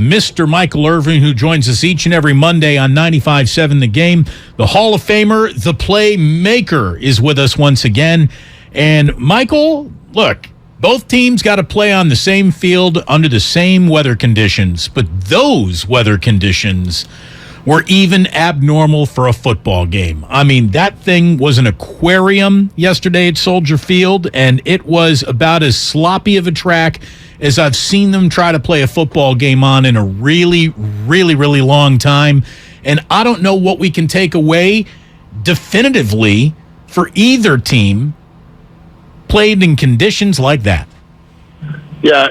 Mr. Michael Irvin, who joins us each and every Monday on 95.7 The Game. The Hall of Famer, the Playmaker, is with us once again. And, Michael, look, both teams got to play on the same field under the same weather conditions, but those weather conditions were even abnormal for a football game. I mean, that thing was an aquarium yesterday at Soldier Field, and it was about as sloppy of a track as I've seen them try to play a football game on in a really, really, really long time. And I don't know what we can take away definitively for either team played in conditions like that. Yeah,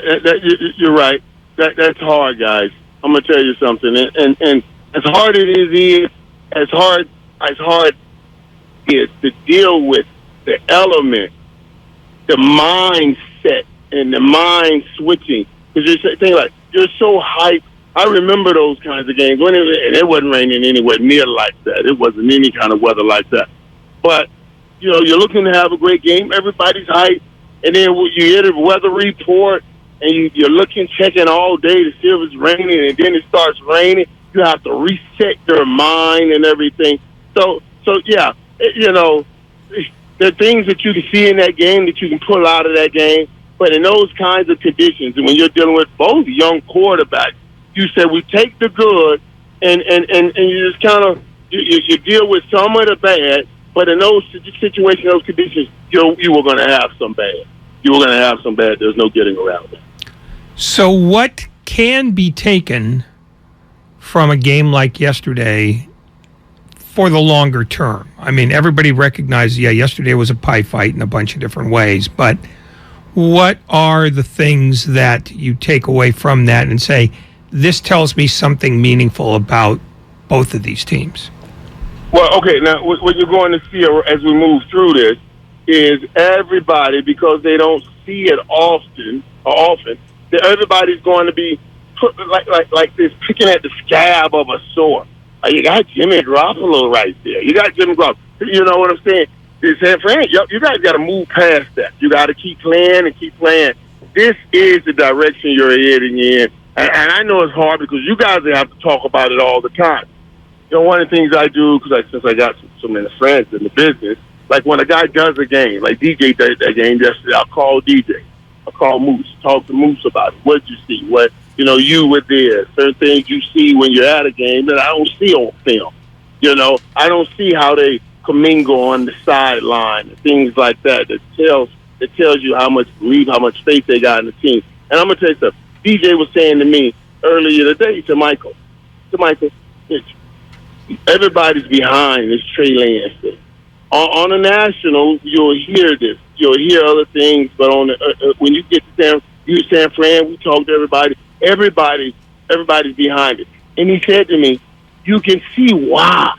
you're right. That's hard, guys. I'm going to tell you something. And as hard as it is, as hard is to deal with the element, the mindset, and the mind switching. Because you're thinking like, you're so hyped. I remember those kinds of games when it wasn't raining anywhere near like that. It wasn't any kind of weather like that. But, you know, you're looking to have a great game. Everybody's hyped. And then you hear the weather report, and you're looking, checking all day to see if it's raining, and then it starts raining. You have to reset your mind and everything. So yeah, you know, there are things that you can see in that game that you can pull out of that game. But in those kinds of conditions, and when you're dealing with both young quarterbacks, you say we take the good, and you just kind of you deal with some of the bad. But in those situations, those conditions, you were going to have some bad. You were going to have some bad. There's no getting around it. So what can be taken from a game like yesterday for the longer term? I mean, everybody recognized, yesterday was a pie fight in a bunch of different ways, but what are the things that you take away from that and say, this tells me something meaningful about both of these teams? Well, okay, now what you're going to see as we move through this is everybody, because they don't see it often, everybody's going to be put like this, picking at the scab of a sword. You got Jimmy Garoppolo right there. You got Jimmy Garoppolo. You know what I'm saying? San Fran, you guys got to move past that. You got to keep playing and keep playing. This is the direction you're heading in. And I know it's hard because you guys have to talk about it all the time. You know, one of the things I do, since I got so many friends in the business, like when a guy does a game, like DJ did that game yesterday, I'll call DJ. I'll call Moose, talk to Moose about it. What did you see? What, you know, you were there. Certain things you see when you're at a game that I don't see on film. You know, I don't see how they commingle on the sideline and things like that. That tells you how much belief, how much faith they got in the team. And I'm gonna tell you something. DJ was saying to me earlier today, to Michael, everybody's behind this Trey Lance thing. On the national, you'll hear this. You'll hear other things, but on the, when you get to San Fran, we talk to everybody. Everybody's behind it. And he said to me, you can see why.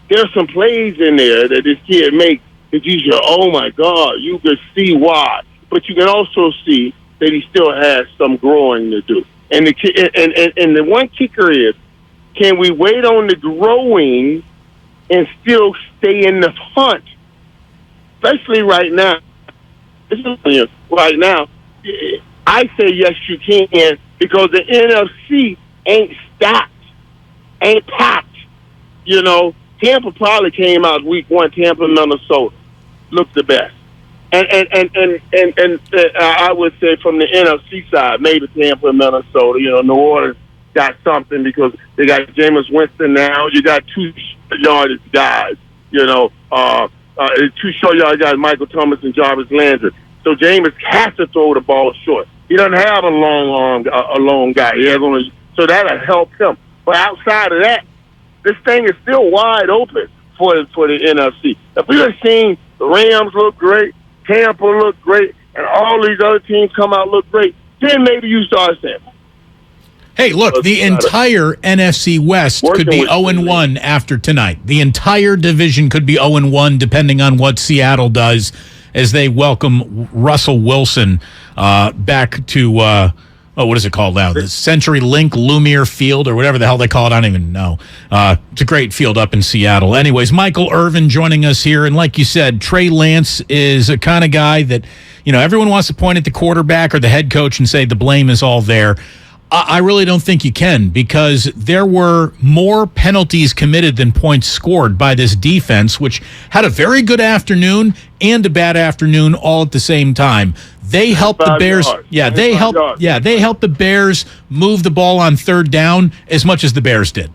There's some plays in there that this kid makes that you say, oh, my God, you can see why. But you can also see that he still has some growing to do. And the one kicker is, can we wait on the growing and still stay in the hunt? Especially right now. Right now, I say yes, you can, because the NFC ain't stopped, ain't packed. You know, Tampa probably came out week one. Tampa, Minnesota looked the best, and I would say from the NFC side, maybe Tampa and Minnesota. You know, New Orleans got something because they got Jameis Winston now. You got two yardage guys. You know, two short yard guys, Michael Thomas and Jarvis Landry. So Jameis has to throw the ball short. He doesn't have a long guy. He has only, so that'll help him. But outside of that, this thing is still wide open for the NFC. If we had seen the Rams look great, Tampa look great, and all these other teams come out look great, then maybe you start saying, hey, look, the entire NFC West could be 0-1 after tonight. The entire division could be 0-1 depending on what Seattle does as they welcome Russell Wilson back to, what is it called now? The Century Link Lumiere Field or whatever the hell they call it. I don't even know. It's a great field up in Seattle. Anyways, Michael Irvin joining us here. And like you said, Trey Lance is a kind of guy that, you know, everyone wants to point at the quarterback or the head coach and say the blame is all there. I really don't think you can, because there were more penalties committed than points scored by this defense, which had a very good afternoon and a bad afternoon all at the same time. They helped the Bears. Yards. Yeah, they helped. Yards. Yeah, they helped the Bears move the ball on third down as much as the Bears did.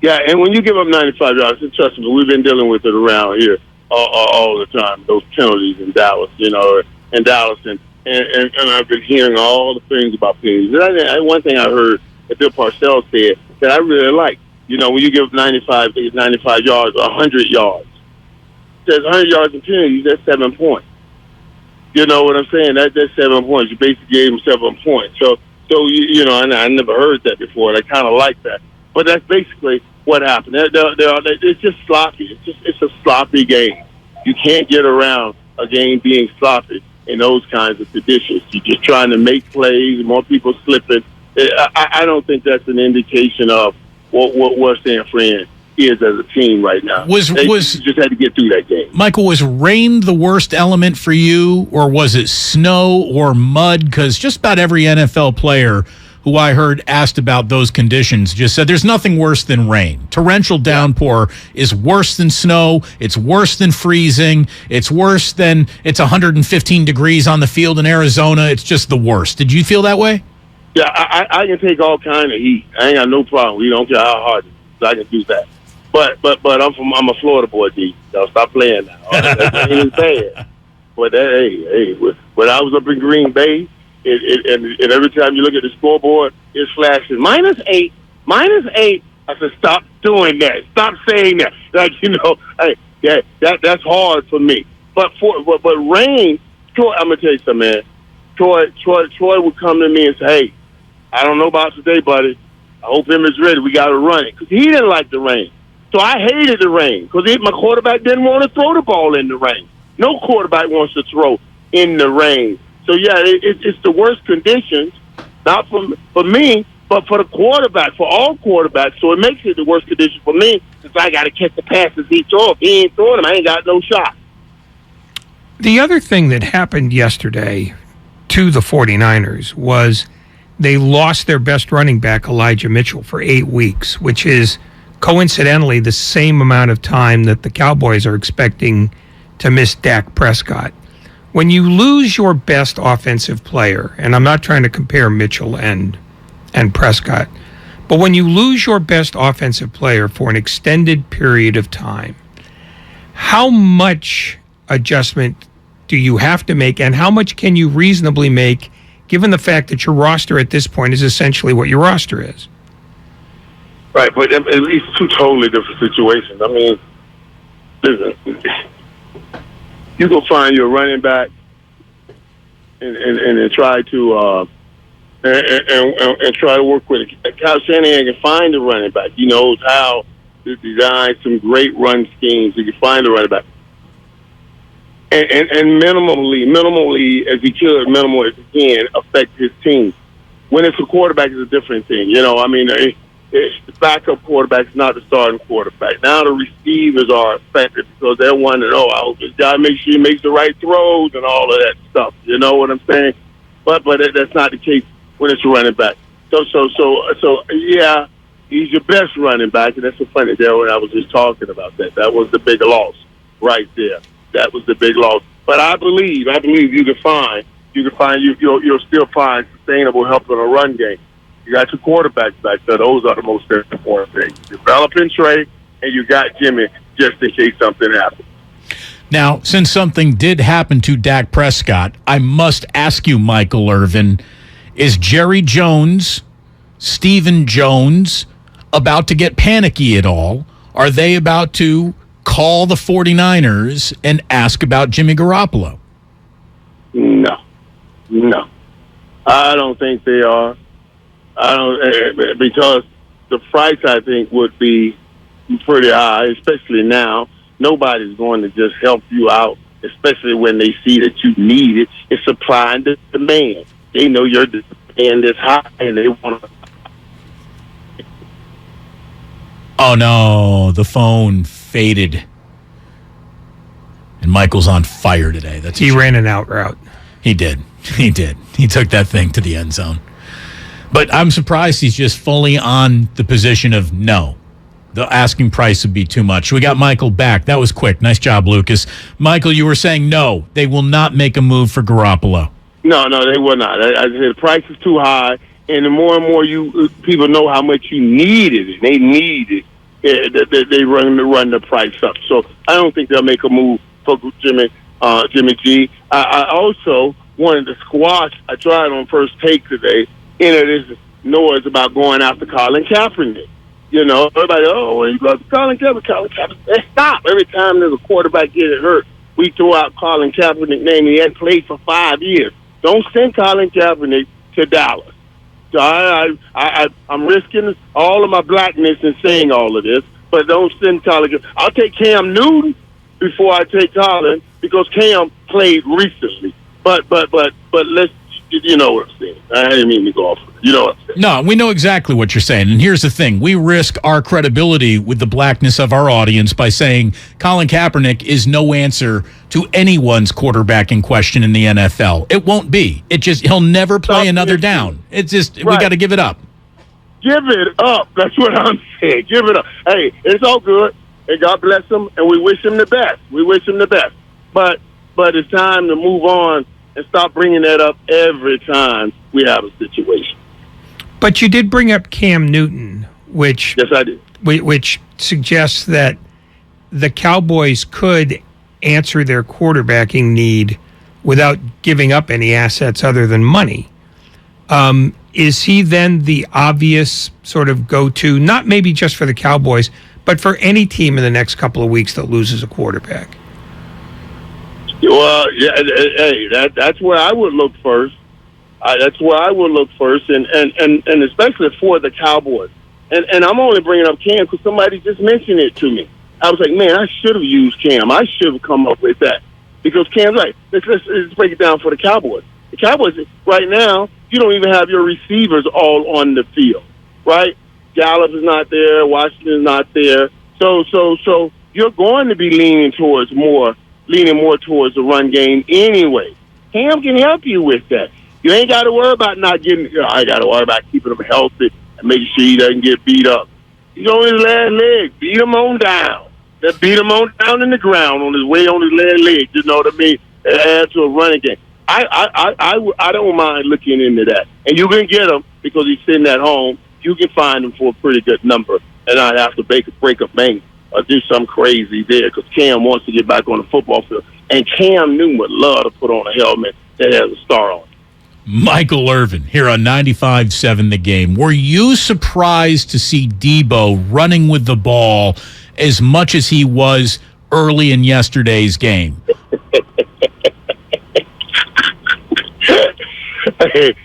Yeah, and when you give up 95 yards, and trust me, we've been dealing with it around here all the time. Those penalties in Dallas, and I've been hearing all the things about penalties. And one thing I heard that Bill Parcells said that I really like, when you give 95 yards or 100 yards, it says 100 yards in penalties, that's 7 points. You know what I'm saying? That's 7 points. You basically gave him 7 points. So and I never heard that before. And I kind of like that. But that's basically what happened. It's just sloppy. It's a sloppy game. You can't get around a game being sloppy in those kinds of conditions. You're just trying to make plays, more people slipping. I don't think that's an indication of what San Fran is as a team right now. You just had to get through that game. Michael, was rain the worst element for you, or was it snow or mud? Because just about every NFL player who I heard asked about those conditions just said there's nothing worse than rain. Torrential downpour is worse than snow. It's worse than freezing. It's worse than it's 115 degrees on the field in Arizona. It's just the worst. Did you feel that way? Yeah, I can take all kind of heat. I ain't got no problem. We don't care how hard it is. I can do that. But I'm a Florida boy, D. So stop playing now. That ain't bad. But hey, when I was up in Green Bay, and every time you look at the scoreboard, it's flashing -8. I said, stop doing that. Stop saying that. Hey, that's hard for me. But rain, Troy, I'm gonna tell you something, man. Troy would come to me and say, hey, I don't know about today, buddy. I hope him is ready. We got to run it. Because he didn't like the rain. So I hated the rain because my quarterback didn't want to throw the ball in the rain. No quarterback wants to throw in the rain. So, yeah, it's the worst conditions, not for me, but for the quarterback, for all quarterbacks. So it makes it the worst condition for me because I got to catch the passes he throws. If he ain't throwing them, I ain't got no shot. The other thing that happened yesterday to the 49ers was they lost their best running back, Elijah Mitchell, for 8 weeks, which is coincidentally the same amount of time that the Cowboys are expecting to miss Dak Prescott. When you lose your best offensive player, and I'm not trying to compare Mitchell and Prescott, but when you lose your best offensive player for an extended period of time, how much adjustment do you have to make, and how much can you reasonably make given the fact that your roster at this point is essentially what your roster is? Right, but it's two totally different situations. I mean, listen, you go find your running back and try to and try to work with it. Kyle Shanahan can find the running back. He knows how to design some great run schemes. He can find the running back. And minimally as he could, minimal as he can, affect his team. When it's a quarterback, it's a different thing. The backup quarterback is not the starting quarterback. Now the receivers are affected because they're wondering, I hope this guy makes sure he makes the right throws and all of that stuff. You know what I'm saying? But that's not the case when it's a running back. So yeah, he's your best running back, and that's so funny there when I was just talking about that. That was the big loss right there. That was the big loss. But I believe you'll still find sustainable help in a run game. You got your quarterbacks back there. Those are the most important things. Developing Trey, and you got Jimmy just in case something happens. Now, since something did happen to Dak Prescott, I must ask you, Michael Irvin, is Jerry Jones, Stephen Jones, about to get panicky at all? Are they about to call the 49ers and ask about Jimmy Garoppolo? No. I don't think they are. Because the price, I think, would be pretty high, especially now. Nobody's going to just help you out, especially when they see that you need it. It's supply and demand. They know your demand is high, and they want to. Oh, no, the phone faded. And Michael's on fire today. He ran an out route. He did. He took that thing to the end zone. But I'm surprised he's just fully on the position of no. The asking price would be too much. We got Michael back. That was quick. Nice job, Lucas. Michael, you were saying no, they will not make a move for Garoppolo. No, they will not. I said the price is too high, and the more and more people know how much you need it, they need it. They run the price up. So I don't think they'll make a move for Jimmy G. I also wanted to squash. I tried on First Take today. This noise about going after Colin Kaepernick. Everybody, when you go after Colin Kaepernick, stop. Every time there's a quarterback getting hurt, we throw out Colin Kaepernick's name. He hadn't played for 5 years. Don't send Colin Kaepernick to Dallas. So I'm risking all of my blackness in saying all of this, but don't send Colin. I'll take Cam Newton before I take Colin because Cam played recently. But let's. You know what I'm saying. I didn't mean to go off. You know what I'm saying. No, we know exactly what you're saying. And here's the thing. We risk our credibility with the blackness of our audience by saying Colin Kaepernick is no answer to anyone's quarterback in question in the NFL. It won't be. He'll never play another down. It's just, we got to give it up. Give it up. That's what I'm saying. Give it up. Hey, it's all good. And God bless him. And we wish him the best. But it's time to move on and stop bringing that up every time we have a situation. But you did bring up Cam Newton, which yes, I did. Which suggests that the Cowboys could answer their quarterbacking need without giving up any assets other than money. Is he then the obvious sort of go-to, not maybe just for the Cowboys, but for any team in the next couple of weeks that loses a quarterback? Well, yeah, hey, that's where I would look first. And especially for the Cowboys. And I'm only bringing up Cam because somebody just mentioned it to me. I was like, man, I should have used Cam. I should have come up with that because Cam's right. Let's break it down for the Cowboys. The Cowboys right now, you don't even have your receivers all on the field, right? Gallup is not there. Washington is not there. So you're going to be leaning more towards the run game anyway. Cam can help you with that. You ain't got to worry about not getting. I got to worry about keeping him healthy and making sure he doesn't get beat up. He's on his last leg. Beat him on down. Beat him on down in the ground on his way on his last leg. You know what I mean? And add to a running game. I don't mind looking into that. And you can get him because he's sitting at home. You can find him for a pretty good number, and I'd have to break a bank or do something crazy there because Cam wants to get back on the football field. And Cam Newton would love to put on a helmet that has a star on it. Michael Irvin here on 95.7 The Game. Were you surprised to see Deebo running with the ball as much as he was early in yesterday's game? Hey,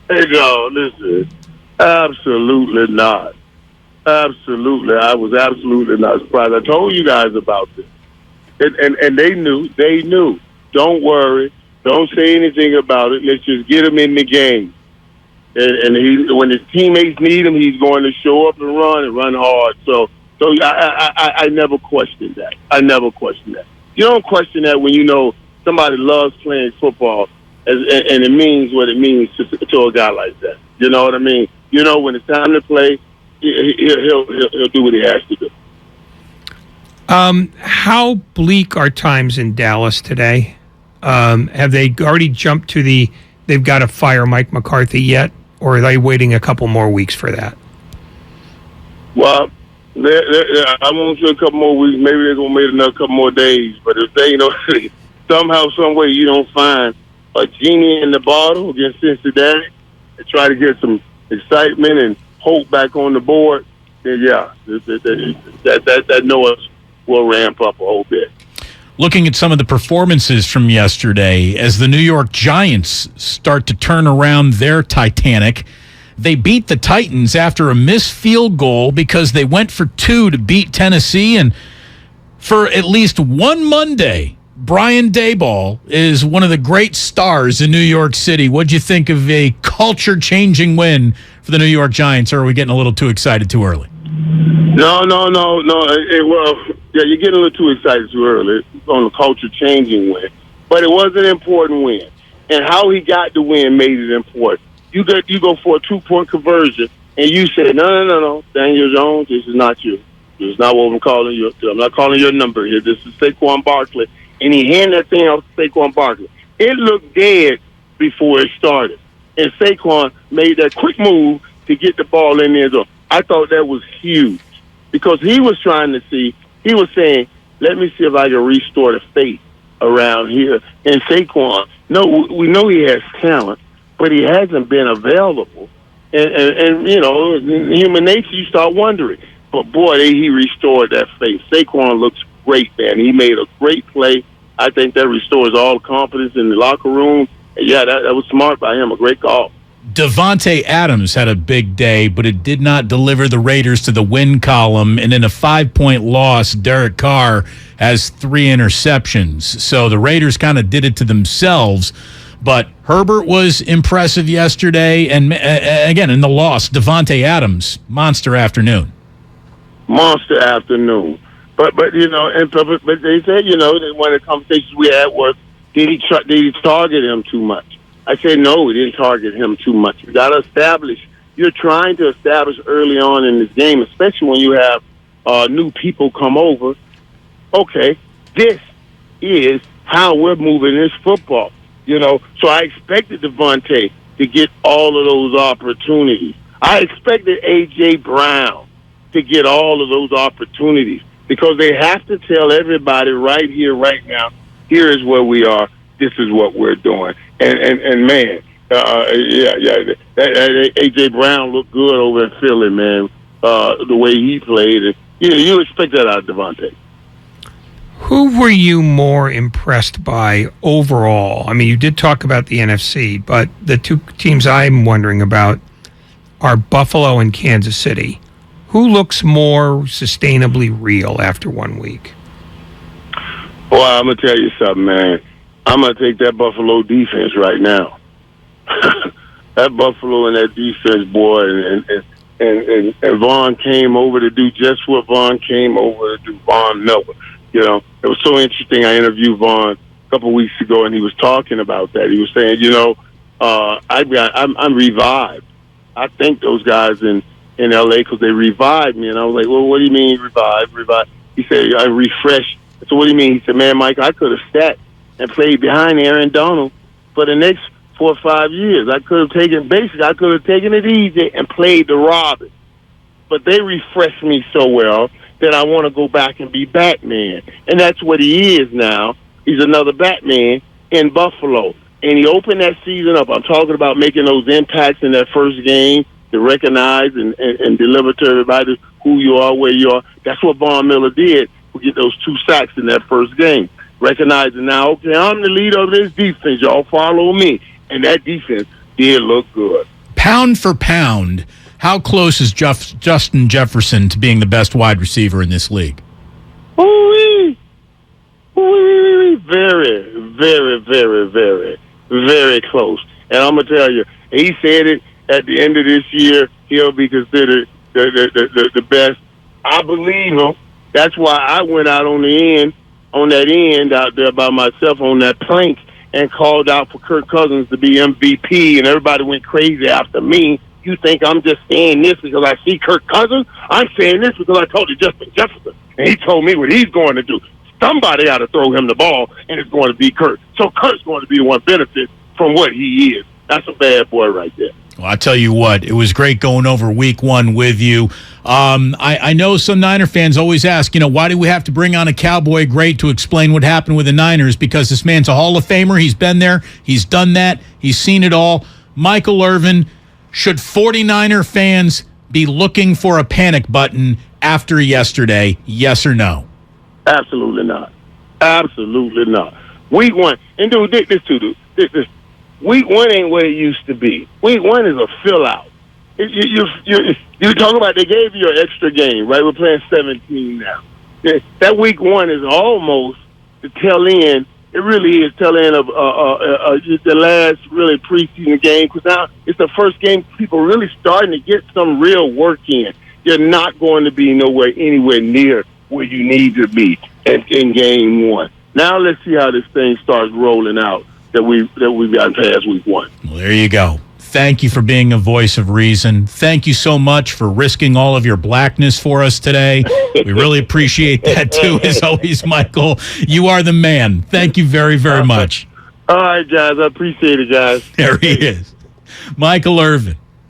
no, listen. Absolutely not. Absolutely. I was absolutely not surprised. I told you guys about this. And they knew. Don't worry. Don't say anything about it. Let's just get him in the game. And when his teammates need him, he's going to show up and run hard. So I never questioned that. You don't question that when you know somebody loves playing football, and it means what it means to a guy like that. You know what I mean? You know, when it's time to play, he'll do what he has to do. How bleak are times in Dallas today? Have they already jumped to they've got to fire Mike McCarthy yet, or are they waiting a couple more weeks for that? Well, I won't say a couple more weeks. Maybe they're going to wait another couple more days. But if they, somehow, some way you don't find a genie in the bottle against Cincinnati and try to get some excitement and hope back on the board, then yeah, that noise will ramp up a whole bit. Looking at some of the performances from yesterday, as the New York Giants start to turn around their Titanic, they beat the Titans after a missed field goal because they went for two to beat Tennessee. And for at least one Monday, Brian Daboll is one of the great stars in New York City. What'd you think of a culture-changing win for the New York Giants, or are we getting a little too excited too early? No. Well, yeah, you're getting a little too excited too early on the culture-changing win. But it was an important win. And how he got the win made it important. You go for a 2-point conversion, and you say, no, Daniel Jones, this is not you. This is not what I'm calling you. I'm not calling your number here. This is Saquon Barkley. And he handed that thing off to Saquon Barkley. It looked dead before it started. And Saquon made that quick move to get the ball in there. I thought that was huge because he was trying to see, he was saying, let me see if I can restore the faith around here. And Saquon, no, we know he has talent, but he hasn't been available. And you know, in human nature, you start wondering. But, boy, he restored that faith. Saquon looks great, man. He made a great play. I think that restores all confidence in the locker room. And yeah, that was smart by him, a great call. Devontae Adams had a big day, but it did not deliver the Raiders to the win column. And in a 5-point loss, Derek Carr has 3 interceptions. So the Raiders kind of did it to themselves. But Herbert was impressive yesterday. And, again, in the loss, Devontae Adams, monster afternoon. Monster afternoon. But you know, but they said, you know, that one of the conversations we had was, did he target him too much? I said, no, we didn't target him too much. You got to establish. You're trying to establish early on in this game, especially when you have new people come over. Okay, this is how we're moving this football. You know, so I expected Devontae to get all of those opportunities. I expected A.J. Brown to get all of those opportunities because they have to tell everybody right here, right now, here is where we are. This is what we're doing. And man, A.J. Brown looked good over in Philly, man, the way he played. And, you expect that out of Devontae. Who were you more impressed by overall? I mean, you did talk about the NFC, but the 2 teams I'm wondering about are Buffalo and Kansas City. Who looks more sustainably real after 1 week? Well, I'm going to tell you something, man. I'm going to take that Buffalo defense right now. That Buffalo and that defense, boy, and Vaughn came over to do just what Vaughn came over to do, Von Miller. You know, it was so interesting. I interviewed Vaughn a couple of weeks ago, and he was talking about that. He was saying, I'm revived. I thank those guys in L.A. because they revived me. And I was like, well, what do you mean revived? He said, I refreshed. So what do you mean? He said, man, Mike, I could have sat and played behind Aaron Donald for the next 4 or 5 years. I could have taken it easy and played the Robin. But they refreshed me so well that I want to go back and be Batman. And that's what he is now. He's another Batman in Buffalo. And he opened that season up. I'm talking about making those impacts in that first game to recognize and deliver to everybody who you are, where you are. That's what Von Miller did. We get those 2 sacks in that first game. Recognizing now, okay, I'm the leader of this defense. Y'all follow me. And that defense did look good. Pound for pound, how close is Justin Jefferson to being the best wide receiver in this league? Ooh-wee. Very, very, very, very, very close. And I'm going to tell you, he said it at the end of this year, he'll be considered the best. I believe him. That's why I went out on that end out there by myself on that plank and called out for Kirk Cousins to be MVP, and everybody went crazy after me. You think I'm just saying this because I see Kirk Cousins? I'm saying this because I told you Justin Jefferson, and he told me what he's going to do. Somebody ought to throw him the ball, and it's going to be Kirk. So Kirk's going to be the one benefit from what he is. That's a bad boy right there. Well, I tell you what, it was great going over week 1 with you. I know some Niner fans always ask, why do we have to bring on a Cowboy great to explain what happened with the Niners? Because this man's a Hall of Famer. He's been there. He's done that. He's seen it all. Michael Irvin, should 49er fans be looking for a panic button after yesterday, yes or no? Absolutely not. Absolutely not. Week 1, and dude, this. Week 1 ain't what it used to be. Week 1 is a fill-out. You talk about they gave you an extra game, right? We're playing 17 now. That Week 1 is almost the tail end. It really is tail end of the last really preseason game because now it's the first game people really starting to get some real work in. You're not going to be anywhere near where you need to be in game 1. Now let's see how this thing starts rolling out that we've gotten past Week 1. Well, there you go. Thank you for being a voice of reason. Thank you so much for risking all of your blackness for us today. We really appreciate that, too, as always, Michael. You are the man. Thank you very, very much. All right, guys. I appreciate it, guys. There he is. Michael Irvin.